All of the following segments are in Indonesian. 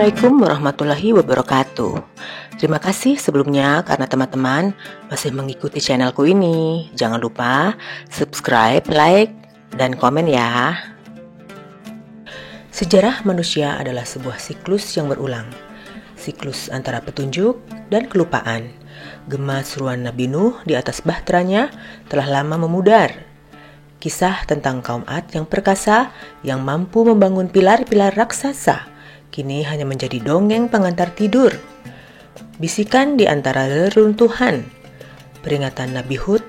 Assalamualaikum warahmatullahi wabarakatuh. Terima kasih sebelumnya karena teman-teman masih mengikuti channelku ini. Jangan lupa subscribe, like, dan komen ya. Sejarah manusia adalah sebuah siklus yang berulang. Siklus antara petunjuk dan kelupaan. Gema seruan Nabi Nuh di atas bahteranya telah lama memudar. Kisah tentang kaum Ad yang perkasa yang mampu membangun pilar-pilar raksasa kini hanya menjadi dongeng pengantar tidur. Bisikan di antara reruntuhan. Peringatan Nabi Hud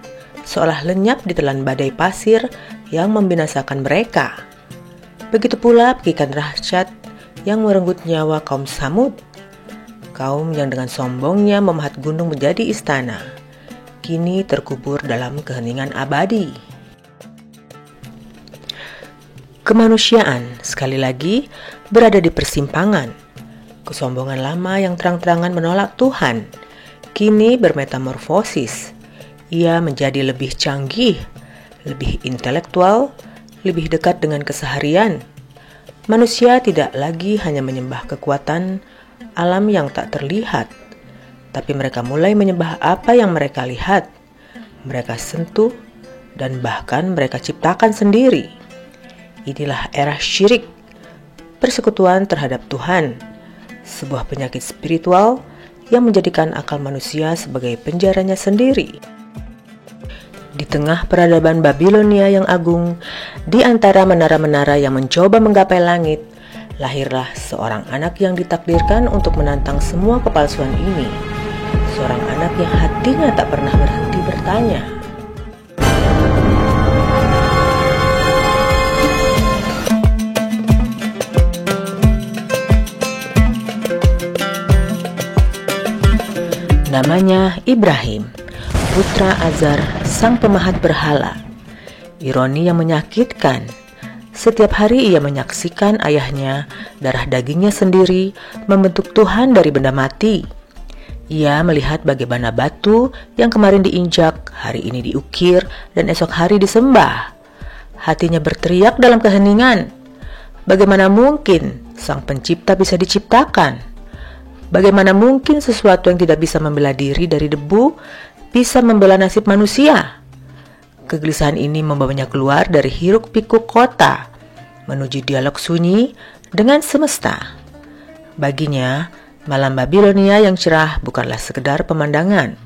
seolah lenyap di telan badai pasir yang membinasakan mereka. Begitu pula pekikan dahsyat yang merenggut nyawa kaum Samud. Kaum yang dengan sombongnya memahat gunung menjadi istana, kini terkubur dalam keheningan abadi. Kemanusiaan sekali lagi berada di persimpangan. Kesombongan lama yang terang-terangan menolak Tuhan kini bermetamorfosis. Ia menjadi lebih canggih, lebih intelektual, lebih dekat dengan keseharian. Manusia tidak lagi hanya menyembah kekuatan alam yang tak terlihat, tapi mereka mulai menyembah apa yang mereka lihat, mereka sentuh, dan bahkan mereka ciptakan sendiri. Inilah era syirik, persekutuan terhadap Tuhan, sebuah penyakit spiritual yang menjadikan akal manusia sebagai penjaranya sendiri. Di tengah peradaban Babilonia yang agung, di antara menara-menara yang mencoba menggapai langit, lahirlah seorang anak yang ditakdirkan untuk menantang semua kepalsuan ini. Seorang anak yang hatinya tak pernah berhenti bertanya. Namanya Ibrahim, putra Azar, sang pemahat berhala. Ironi yang menyakitkan, setiap hari ia menyaksikan ayahnya, darah dagingnya sendiri, membentuk Tuhan dari benda mati. Ia melihat bagaimana batu yang kemarin diinjak, hari ini diukir, dan esok hari disembah. Hatinya berteriak dalam keheningan, bagaimana mungkin sang pencipta bisa diciptakan? Bagaimana mungkin sesuatu yang tidak bisa membela diri dari debu bisa membela nasib manusia? Kegelisahan ini membawanya keluar dari hiruk-pikuk kota, menuju dialog sunyi dengan semesta. Baginya, malam Babilonia yang cerah bukanlah sekedar pemandangan,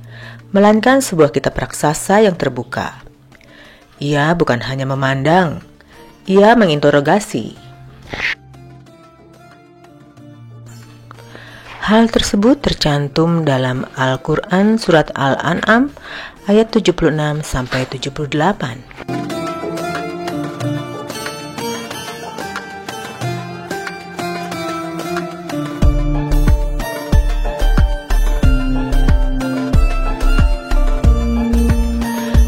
melainkan sebuah kitab raksasa yang terbuka. Ia bukan hanya memandang, ia menginterogasi. Hal tersebut tercantum dalam Al-Quran Surat Al-An'am ayat 76-78.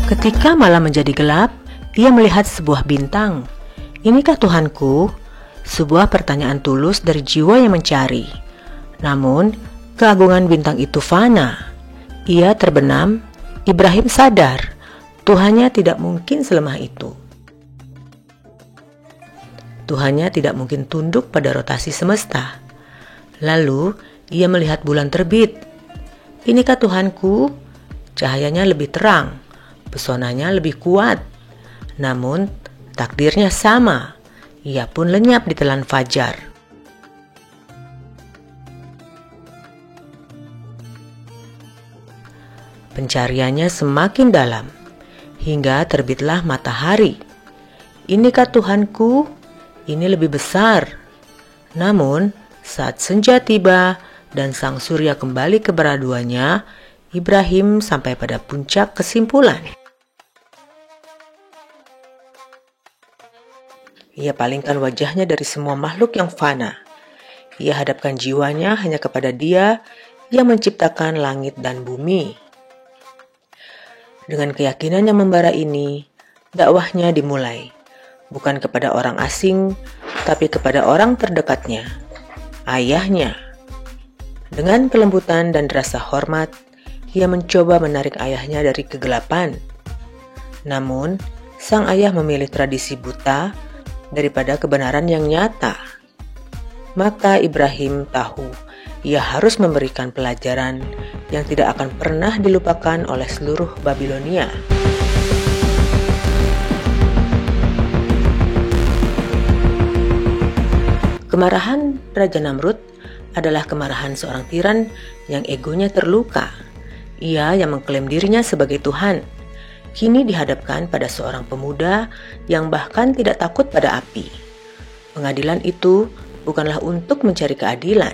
Ketika malam menjadi gelap, ia melihat sebuah bintang. Inikah Tuhanku? Sebuah pertanyaan tulus dari jiwa yang mencari. Namun, keagungan bintang itu fana. Ia terbenam. Ibrahim sadar, Tuhannya tidak mungkin selemah itu. Tuhannya tidak mungkin tunduk pada rotasi semesta. Lalu, ia melihat bulan terbit. Inikah Tuhanku? Cahayanya lebih terang, pesonanya lebih kuat. Namun, takdirnya sama. Ia pun lenyap di telan fajar. Pencariannya semakin dalam, hingga terbitlah matahari. Inikah Tuhanku? Ini lebih besar. Namun, saat senja tiba dan sang surya kembali ke beraduannya, Ibrahim sampai pada puncak kesimpulan. Ia palingkan wajahnya dari semua makhluk yang fana. Ia hadapkan jiwanya hanya kepada Dia yang menciptakan langit dan bumi. Dengan keyakinan yang membara ini, dakwahnya dimulai, bukan kepada orang asing, tapi kepada orang terdekatnya, ayahnya. Dengan kelembutan dan rasa hormat, ia mencoba menarik ayahnya dari kegelapan. Namun, sang ayah memilih tradisi buta daripada kebenaran yang nyata. Maka Ibrahim tahu ia harus memberikan pelajaran yang tidak akan pernah dilupakan oleh seluruh Babilonia. Kemarahan Raja Namrud adalah kemarahan seorang tiran yang egonya terluka. Ia yang mengklaim dirinya sebagai Tuhan, kini dihadapkan pada seorang pemuda yang bahkan tidak takut pada api. Pengadilan itu bukanlah untuk mencari keadilan,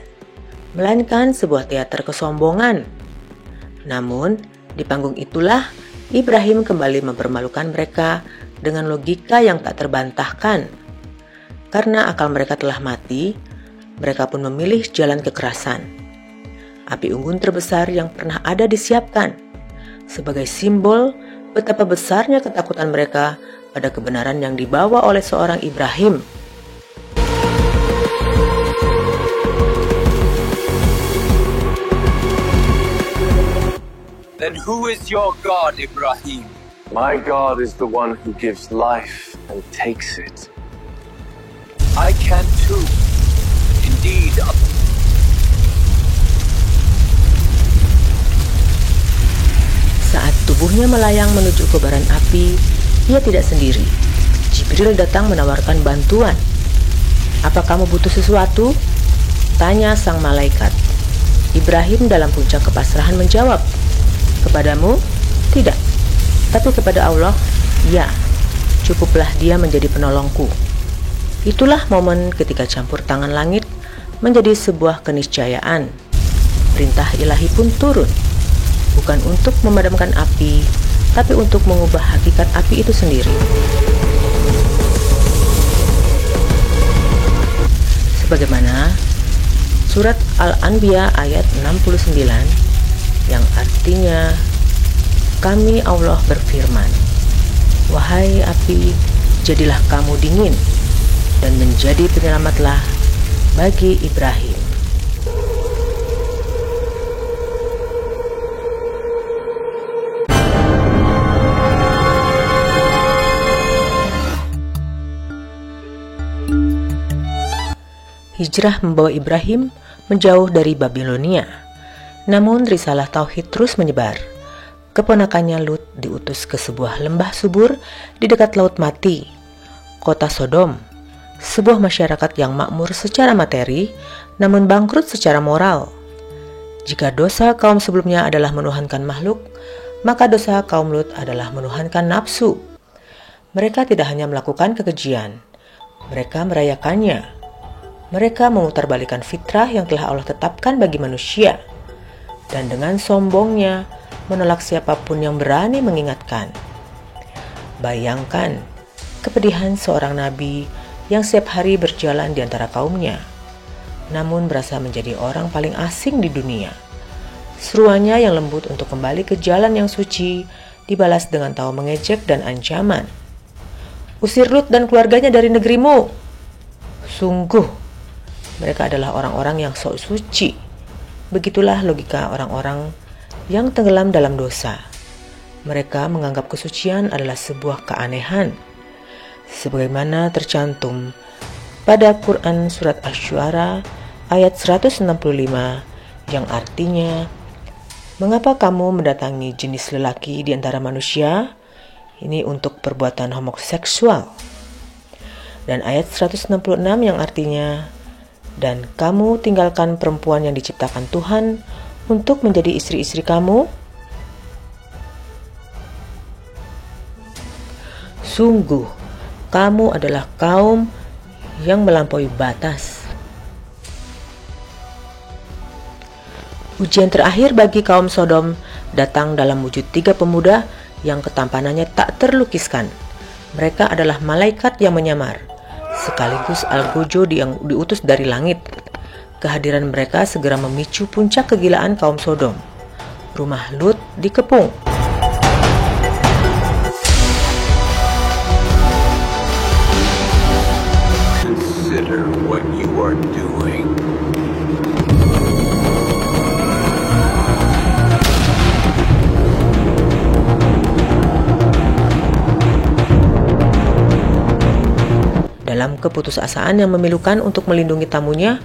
melainkan sebuah teater kesombongan. Namun, di panggung itulah Ibrahim kembali mempermalukan mereka dengan logika yang tak terbantahkan. Karena akal mereka telah mati, mereka pun memilih jalan kekerasan. Api unggun terbesar yang pernah ada disiapkan sebagai simbol betapa besarnya ketakutan mereka pada kebenaran yang dibawa oleh seorang Ibrahim. Then who is your God, Ibrahim? My God is the one who gives life and takes it. I can too. Indeed. Saat tubuhnya melayang menuju kobaran api, ia tidak sendiri. Jibril datang menawarkan bantuan. "Apa kamu butuh sesuatu?" tanya sang malaikat. Ibrahim dalam puncak kepasrahan menjawab, "Kepadamu, tidak. Tapi kepada Allah, ya. Cukuplah Dia menjadi penolongku." Itulah momen ketika campur tangan langit menjadi sebuah keniscayaan. Perintah ilahi pun turun, bukan untuk memadamkan api, tapi untuk mengubah hakikat api itu sendiri. Sebagaimana surat Al-Anbiya ayat 69 yang artinya, "Kami Allah berfirman, wahai api, jadilah kamu dingin dan menjadi penyelamatlah bagi Ibrahim." Hijrah membawa Ibrahim menjauh dari Babilonia. Namun risalah tauhid terus menyebar. Keponakannya Lut diutus ke sebuah lembah subur di dekat Laut Mati, kota Sodom, sebuah masyarakat yang makmur secara materi, namun bangkrut secara moral. Jika dosa kaum sebelumnya adalah menuhankan makhluk, maka dosa kaum Lut adalah menuhankan nafsu. Mereka tidak hanya melakukan kekejian, mereka merayakannya. Mereka memutarbalikkan fitrah yang telah Allah tetapkan bagi manusia, dan dengan sombongnya menolak siapapun yang berani mengingatkan. Bayangkan kepedihan seorang nabi yang setiap hari berjalan di antara kaumnya, namun merasa menjadi orang paling asing di dunia. Seruannya yang lembut untuk kembali ke jalan yang suci dibalas dengan tawa mengejek dan ancaman. "Usir Lut dan keluarganya dari negerimu." Sungguh, mereka adalah orang-orang yang sok suci. Begitulah logika orang-orang yang tenggelam dalam dosa. Mereka menganggap kesucian adalah sebuah keanehan. Sebagaimana tercantum pada Quran Surat Asy-Syu'ara ayat 165 yang artinya, "Mengapa kamu mendatangi jenis lelaki di antara manusia? Ini untuk perbuatan homoseksual." Dan ayat 166 yang artinya, "Dan kamu tinggalkan perempuan yang diciptakan Tuhan untuk menjadi istri-istri kamu?" Sungguh, kamu adalah kaum yang melampaui batas. Ujian terakhir bagi kaum Sodom datang dalam wujud 3 pemuda yang ketampanannya tak terlukiskan. Mereka adalah malaikat yang menyamar, sekaligus algojo yang diutus dari langit. Kehadiran mereka segera memicu puncak kegilaan kaum Sodom. Rumah Lut dikepung. Consider what you are doing. Dalam keputusasaan yang memilukan untuk melindungi tamunya,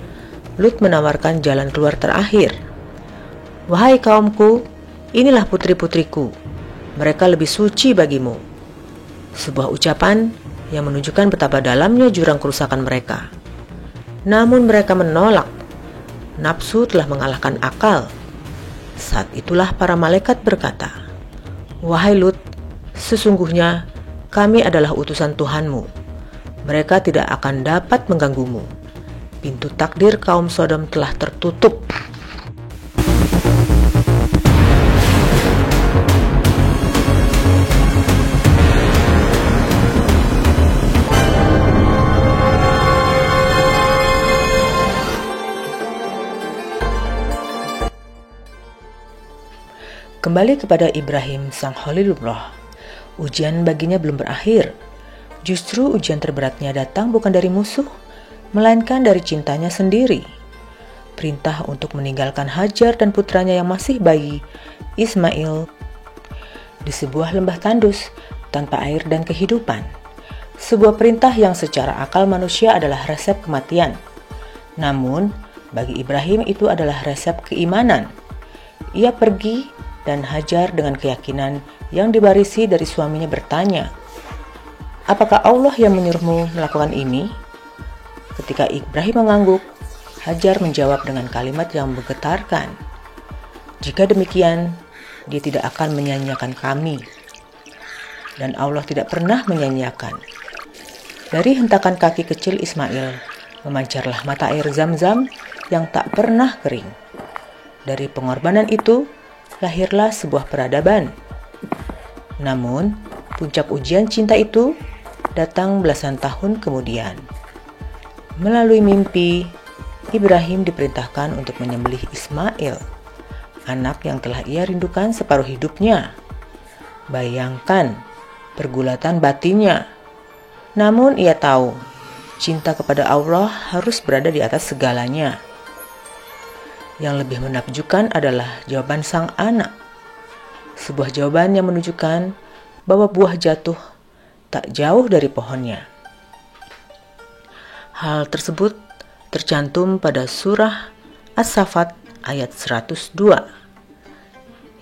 Lut menawarkan jalan keluar terakhir. "Wahai kaumku, inilah putri-putriku. Mereka lebih suci bagimu." Sebuah ucapan yang menunjukkan betapa dalamnya jurang kerusakan mereka. Namun mereka menolak. Nafsu telah mengalahkan akal. Saat itulah para malaikat berkata, "Wahai Lut, sesungguhnya kami adalah utusan Tuhanmu. Mereka tidak akan dapat mengganggumu. Pintu takdir kaum Sodom telah tertutup." Kembali kepada Ibrahim sang Khalilullah. Ujian baginya belum berakhir. Justru ujian terberatnya datang bukan dari musuh, melainkan dari cintanya sendiri. Perintah untuk meninggalkan Hajar dan putranya yang masih bayi, Ismail, di sebuah lembah tandus tanpa air dan kehidupan. Sebuah perintah yang secara akal manusia adalah resep kematian. Namun, bagi Ibrahim itu adalah resep keimanan. Ia pergi dan Hajar dengan keyakinan yang diwarisi dari suaminya bertanya, "Apakah Allah yang menyuruhmu melakukan ini?" Ketika Ibrahim mengangguk, Hajar menjawab dengan kalimat yang menggetarkan, "Jika demikian, dia tidak akan menyanyiakan kami." Dan Allah tidak pernah menyanyiakan. Dari hentakan kaki kecil Ismail, memancarlah mata air Zam-Zam yang tak pernah kering. Dari pengorbanan itu, lahirlah sebuah peradaban. Namun, puncak ujian cinta itu datang belasan tahun kemudian. Melalui mimpi, Ibrahim diperintahkan untuk menyembelih Ismail, anak yang telah ia rindukan separuh hidupnya. Bayangkan pergulatan batinnya. Namun ia tahu, cinta kepada Allah harus berada di atas segalanya. Yang lebih menakjubkan adalah jawaban sang anak. Sebuah jawaban yang menunjukkan bahwa buah jatuh tak jauh dari pohonnya. Hal tersebut tercantum pada surah As-Saffat ayat 102,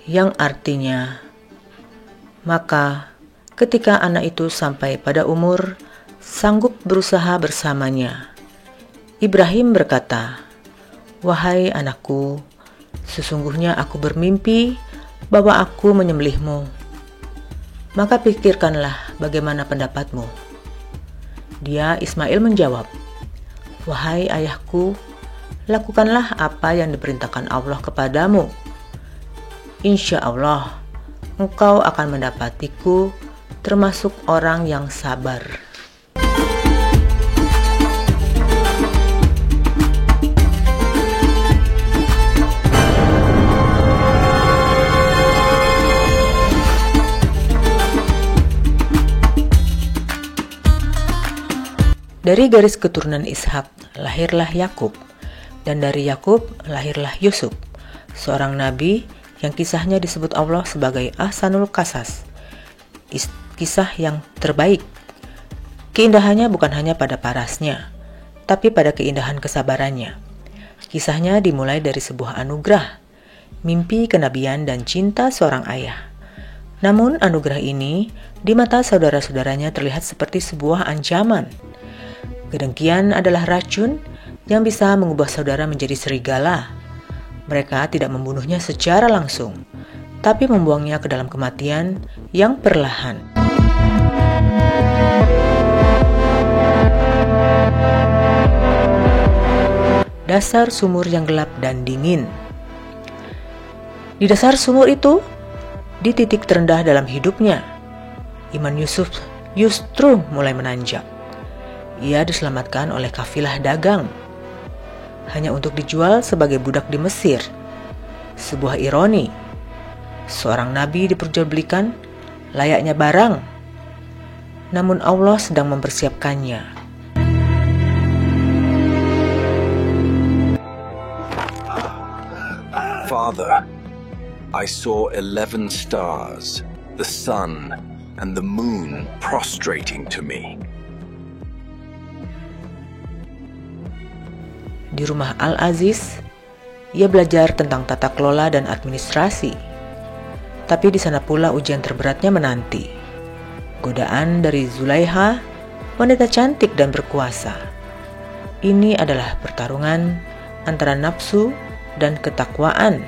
yang artinya, "Maka ketika anak itu sampai pada umur sanggup berusaha bersamanya, Ibrahim berkata, 'Wahai anakku, sesungguhnya aku bermimpi bahwa aku menyembelihmu. Maka pikirkanlah bagaimana pendapatmu.' Dia Ismail menjawab, 'Wahai ayahku, lakukanlah apa yang diperintahkan Allah kepadamu. Insya Allah, engkau akan mendapatiku termasuk orang yang sabar.'" Dari garis keturunan Ishak lahirlah Yakub, dan dari Yakub lahirlah Yusuf, seorang nabi yang kisahnya disebut Allah sebagai Ahsanul Qasas, kisah yang terbaik. Keindahannya bukan hanya pada parasnya, tapi pada keindahan kesabarannya. Kisahnya dimulai dari sebuah anugerah, mimpi kenabian dan cinta seorang ayah. Namun anugerah ini di mata saudara-saudaranya terlihat seperti sebuah ancaman. Kedengkian adalah racun yang bisa mengubah saudara menjadi serigala. Mereka tidak membunuhnya secara langsung, tapi membuangnya ke dalam kematian yang perlahan. Dasar sumur yang gelap dan dingin. Di dasar sumur itu, di titik terendah dalam hidupnya, iman Yusuf justru mulai menanjak. Ia diselamatkan oleh kafilah dagang, hanya untuk dijual sebagai budak di Mesir. Sebuah ironi, seorang nabi diperjualbelikan layaknya barang, namun Allah sedang mempersiapkannya. Father, I saw 11 stars, the sun and the moon prostrating to me. Di rumah Al-Aziz, ia belajar tentang tata kelola dan administrasi. Tapi di sana pula ujian terberatnya menanti. Godaan dari Zulaiha, wanita cantik dan berkuasa. Ini adalah pertarungan antara nafsu dan ketakwaan.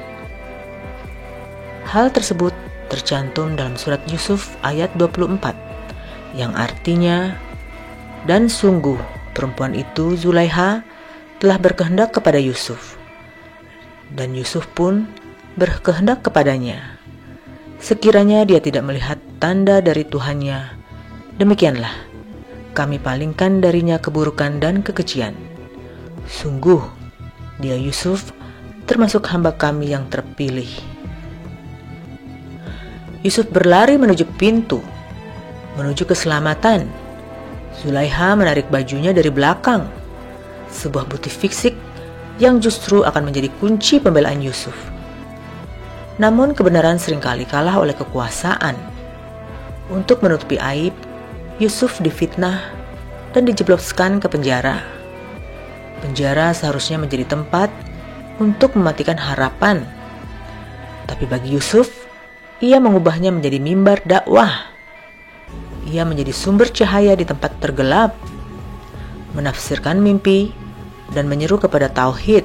Hal tersebut tercantum dalam surat Yusuf ayat 24, yang artinya, "Dan sungguh perempuan itu, Zulaiha, telah berkehendak kepada Yusuf, dan Yusuf pun berkehendak kepadanya. Sekiranya dia tidak melihat tanda dari Tuhannya, demikianlah kami palingkan darinya keburukan dan kekejian. Sungguh, dia Yusuf termasuk hamba kami yang terpilih." Yusuf berlari menuju pintu, menuju keselamatan. Zulaiha menarik bajunya dari belakang, sebuah bukti fisik yang justru akan menjadi kunci pembelaan Yusuf. Namun kebenaran seringkali kalah oleh kekuasaan. Untuk menutupi aib, Yusuf difitnah dan dijebloskan ke penjara. Penjara seharusnya menjadi tempat untuk mematikan harapan. Tapi bagi Yusuf, ia mengubahnya menjadi mimbar dakwah. Ia menjadi sumber cahaya di tempat tergelap, menafsirkan mimpi dan menyeru kepada tauhid,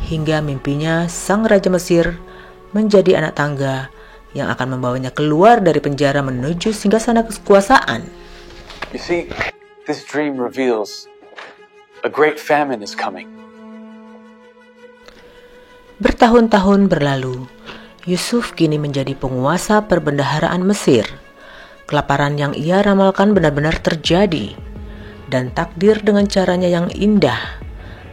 hingga mimpinya sang Raja Mesir menjadi anak tangga yang akan membawanya keluar dari penjara menuju singgasana kekuasaan. You see, this dream reveals a great famine is coming. Bertahun-tahun berlalu, Yusuf kini menjadi penguasa perbendaharaan Mesir. Kelaparan yang ia ramalkan benar-benar terjadi, dan takdir dengan caranya yang indah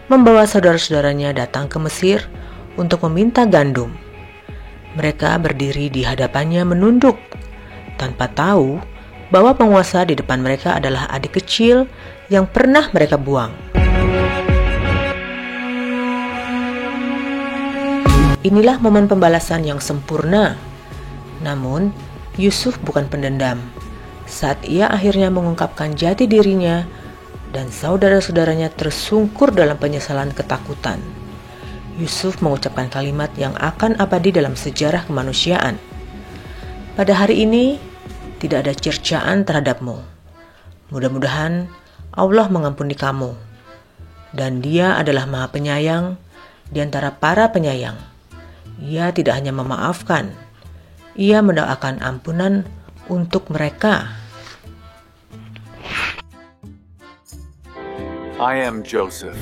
membawa saudara-saudaranya datang ke Mesir untuk meminta gandum. Mereka berdiri di hadapannya menunduk, tanpa tahu bahwa penguasa di depan mereka adalah adik kecil yang pernah mereka buang. Inilah momen pembalasan yang sempurna. Namun, Yusuf bukan pendendam. Saat ia akhirnya mengungkapkan jati dirinya, dan saudara-saudaranya tersungkur dalam penyesalan ketakutan, Yusuf mengucapkan kalimat yang akan abadi dalam sejarah kemanusiaan. Pada hari ini, tidak ada cercaan terhadapmu. Mudah-mudahan Allah mengampuni kamu. Dan Dia adalah Maha Penyayang di antara para penyayang. Ia tidak hanya memaafkan, Ia mendoakan ampunan untuk mereka. I am Joseph.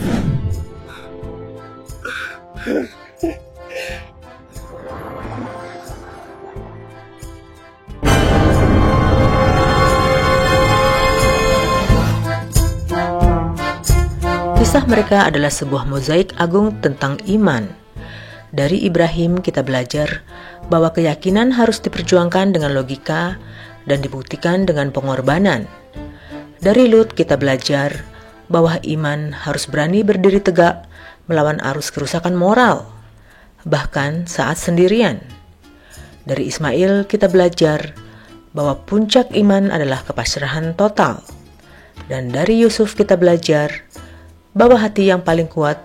Kisah mereka adalah sebuah mozaik agung tentang iman. Dari Ibrahim kita belajar bahwa keyakinan harus diperjuangkan dengan logika dan dibuktikan dengan pengorbanan. Dari Lut kita belajar bahwa iman harus berani berdiri tegak melawan arus kerusakan moral, bahkan saat sendirian. Dari Ismail kita belajar bahwa puncak iman adalah kepasrahan total. Dan dari Yusuf kita belajar bahwa hati yang paling kuat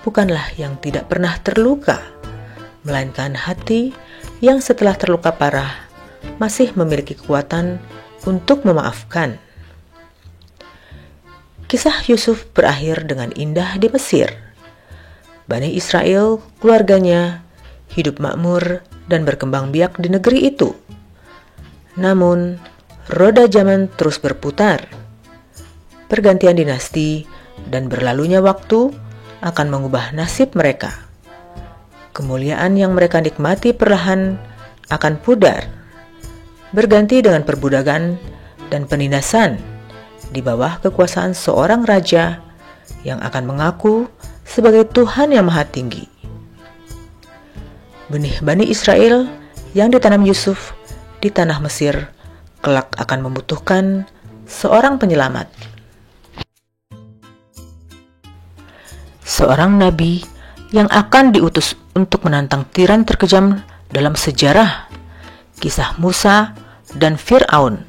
bukanlah yang tidak pernah terluka, melainkan hati yang setelah terluka parah masih memiliki kekuatan untuk memaafkan. Kisah Yusuf berakhir dengan indah di Mesir. Bani Israel, keluarganya, hidup makmur dan berkembang biak di negeri itu. Namun, roda zaman terus berputar. Pergantian dinasti dan berlalunya waktu akan mengubah nasib mereka. Kemuliaan yang mereka nikmati perlahan akan pudar, berganti dengan perbudakan dan penindasan di bawah kekuasaan seorang raja yang akan mengaku sebagai Tuhan yang Maha Tinggi. Benih Bani Israel yang ditanam Yusuf di tanah Mesir kelak akan membutuhkan seorang penyelamat. Seorang nabi yang akan diutus untuk menantang tiran terkejam dalam sejarah. Kisah Musa dan Fir'aun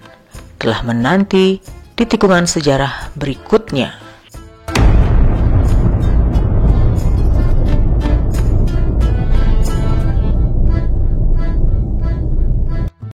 telah menanti di tikungan sejarah berikutnya.